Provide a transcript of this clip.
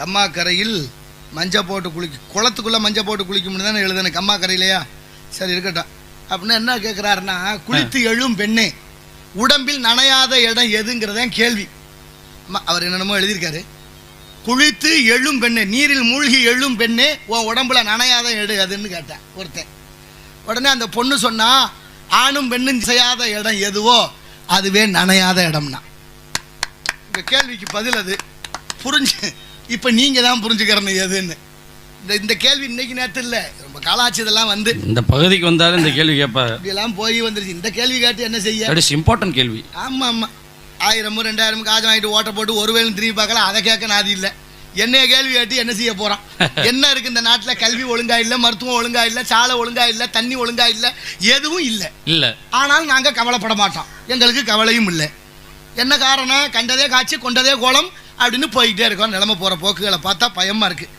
கம்மாக்கரையில் மஞ்சள் போட்டு குளத்துக்குள்ளே மஞ்சள் போட்டு குளிக்கும்னு தானே எழுதுனேன். கம்மாக்கரையிலையா? சரி இருக்கட்டும். அப்படின்னா என்ன கேட்குறாருன்னா, குளித்து எழும் பெண்ணே உடம்பில் நனையாத இடம் எதுங்கிறதான் கேள்வி. அவர் என்னென்னமோ எழுதியிருக்காரு. குளித்து எழும் பெண்ணே, நீரில் மூழ்கி எழும் பெண்ணே உன் உடம்புல நனையாத இடம் எதுன்னு கேட்டேன் ஒருத்தன். உடனே அந்த பொண்ணு சொன்னா, ஆணும் பெண்ணும் செய்யாத இடம் எதுவோ அதுவே நனையாத இடம்னா. இந்த கேள்விக்கு பதில் அது. புரிஞ்சு இப்போ நீங்கள் தான் புரிஞ்சுக்கிறணும் எதுன்னு. இந்த கேள்வி இன்னைக்கு நேரத்தில் இல்லை, ரொம்ப காலாட்சி. இதெல்லாம் வந்து இந்த பகுதிக்கு வந்தாலும் இந்த கேள்வி கேட்பாரு. இப்படியெல்லாம் போய் வந்துருச்சு. இந்த கேள்வி கேட்டு என்ன செய்ய? இம்பார்ட்டன்ட் கேள்வி. ஆமாம் ஆமாம். 1000 2000 காஜம் வாங்கிட்டு ஓட்ட போட்டு ஒரு வேலும் திரும்பி பார்க்கலாம். அதை கேட்க நாதி இல்லை. என்னைய கேள்வி கேட்டு என்ன செய்ய போகிறான்? என்ன இருக்குது இந்த நாட்டில்? கல்வி ஒழுங்கா இல்லை, மருத்துவம் ஒழுங்கா இல்லை, சாலை ஒழுங்கா இல்லை, தண்ணி ஒழுங்கா இல்லை, எதுவும் இல்லை. இல்லை. ஆனால் நாங்கள் கவலைப்பட மாட்டோம். எங்களுக்கு கவலையும் இல்லை. என்ன காரணம்? கண்டதே காட்சி கொண்டதே கோலம் அப்படின்னு போய்கிட்டே இருக்கோம். நிலைமை போகிற போக்குகளை பார்த்தா பயமாக இருக்குது.